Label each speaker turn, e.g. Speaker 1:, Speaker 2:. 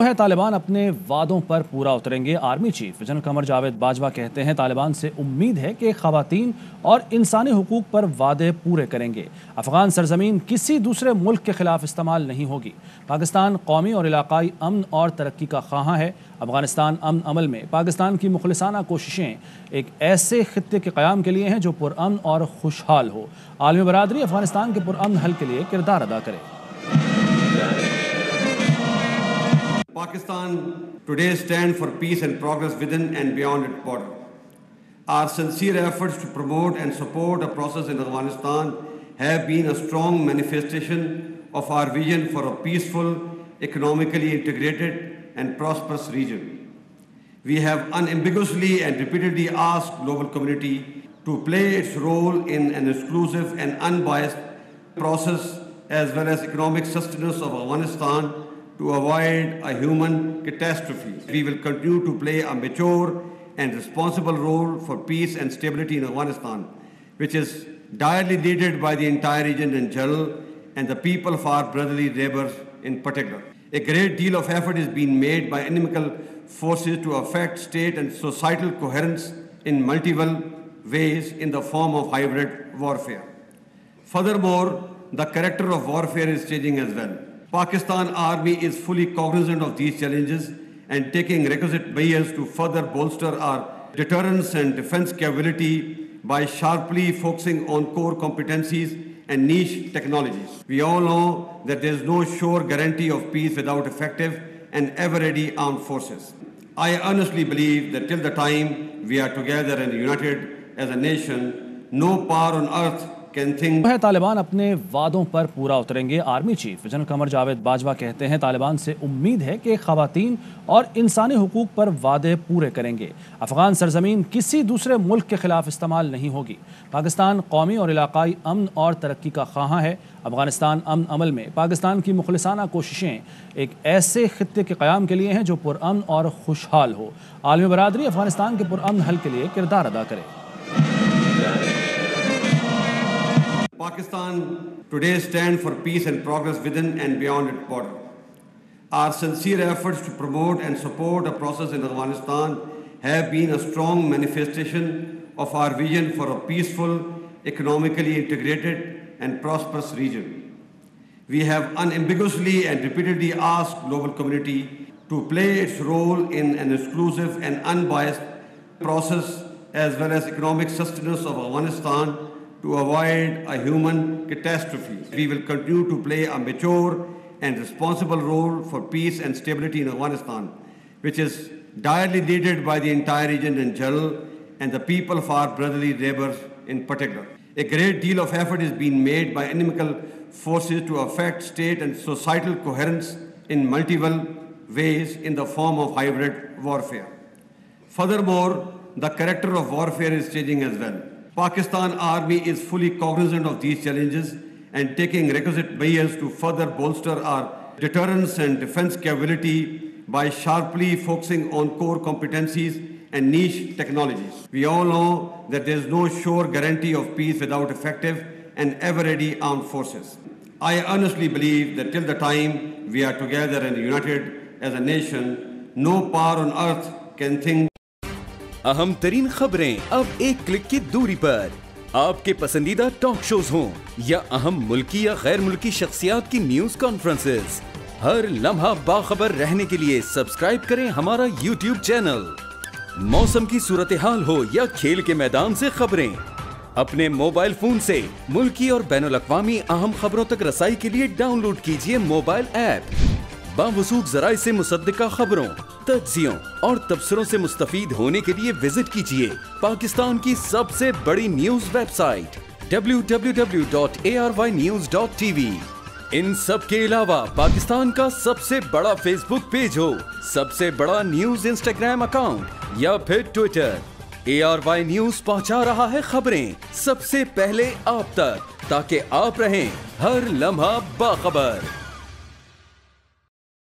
Speaker 1: है तालिबान अपने वादों पर पूरा उतरेंगे। Army chief general Qamar Javed Bajwa कहते हैं तालिबान से उम्मीद है कि खवातीन और इंसानी हुकूक पर वादे पूरे करेंगे। अफगान सरजमीन किसी दूसरे मुल्क के खिलाफ इस्तेमाल नहीं होगी। पाकिस्तान कौमी और इलाकाई अमन और तरक्की का ख्वाहां है। अफगानिस्तान अमन अमल में पाकिस्तान की मुखलिसाना कोशिशें एक ऐसे खित्ते के क़याम के लिए हैं जो पुरअमन और खुशहाल हो। आलमी बरादरी अफगानिस्तान के पुरअमन हल के लिए किरदार अदा करे।
Speaker 2: Pakistan today stands for peace and progress within and beyond its border. Our sincere efforts to promote and support a process in Afghanistan have been a strong manifestation of our vision for a peaceful, economically integrated and prosperous region. We have unambiguously and repeatedly asked global community to play its role in an exclusive and unbiased process as well as economic sustenance of Afghanistan to avoid a human catastrophe. We will continue to play a mature and responsible role for peace and stability in Afghanistan, which is direly needed by the entire region in general and the people of our brotherly neighbors in particular. A great deal of effort is being made by inimical forces to affect state and societal coherence in multiple ways in the form of hybrid warfare. Furthermore, the character of warfare is changing as well. Pakistan Army is fully cognizant of these challenges and taking requisite measures to further bolster our deterrence and defense capability by sharply focusing on core competencies and niche technologies. We all know that there is no sure guarantee of peace without effective and ever-ready armed forces. I honestly believe that till the time we are together and united as a nation, no power on earth है
Speaker 1: तालिबान अपने वादों पर पूरा उतरेंगे। Army chief general Qamar Javed Bajwa कहते हैं तालिबान से उम्मीद है कि खवातीन और इंसानी हुकूक पर वादे पूरे करेंगे। अफगान सरजमीन किसी दूसरे मुल्क के खिलाफ इस्तेमाल नहीं होगी। पाकिस्तान कौमी और इलाकाई अमन और तरक्की का ख्वाहां है। अफगानिस्तान अमन अमल में पाकिस्तान की मुखलिसाना कोशिशें एक ऐसे खित्ते के क़याम के लिए हैं जो पुरअमन और खुशहाल हो। आलमी बरादरी अफगानिस्तान के पुरअमन हल के लिए किरदार अदा करे।
Speaker 2: Pakistan today stands for peace and progress within and beyond its border. Our sincere efforts to promote and support a process in Afghanistan have been a strong manifestation of our vision for a peaceful, economically integrated and prosperous region. We have unambiguously and repeatedly asked global community to play its role in an exclusive and unbiased process as well as economic sustenance of Afghanistan to avoid a human catastrophe. We will continue to play a mature and responsible role for peace and stability in Afghanistan, which is direly needed by the entire region in general and the people of our brotherly neighbors in particular. A great deal of effort is being made by inimical forces to affect state and societal coherence in multiple ways in the form of hybrid warfare. Furthermore, the character of warfare is changing as well. Pakistan Army is fully cognizant of these challenges and taking requisite measures to further bolster our deterrence and defense capability by sharply focusing on core competencies and niche technologies. We all know that there is no sure guarantee of peace without effective and ever-ready armed forces. I honestly believe that till the time we are together and united as a nation, no power on earth can think.
Speaker 3: अहम तरीन खबरें अब एक click की दूरी पर। आपके पसंदीदा टॉक शोज हों या अहम मुल्की या गैर मुल्की शख्सियात की न्यूज कॉन्फ्रेंसेस, हर लम्हा बाखबर रहने के लिए सब्सक्राइब करें हमारा YouTube चैनल। मौसम की सूरत हाल हो या खेल के मैदान से खबरें, अपने मोबाइल फोन से मुल्की और बैनुल अक़वामी अहम खबरों तक रसाई के लिए डाउनलोड कीजिए मोबाइल ऐप। बावसूख ज़राए से मुसद्दिका खबरों, तज्ज़ियों और तबसरों से मुस्तफ़ीद होने के लिए विजिट कीजिए पाकिस्तान की सबसे बड़ी न्यूज वेबसाइट www.arvnews.tv। इन सब के अलावा पाकिस्तान का सबसे बड़ा फेसबुक पेज हो, सबसे बड़ा न्यूज इंस्टाग्राम अकाउंट या फिर ट्विटर, ARY न्यूज पहुंचा रहा है खबरें सबसे पहले आप तक, ताकि आप रहें हर लम्हा बाखबर।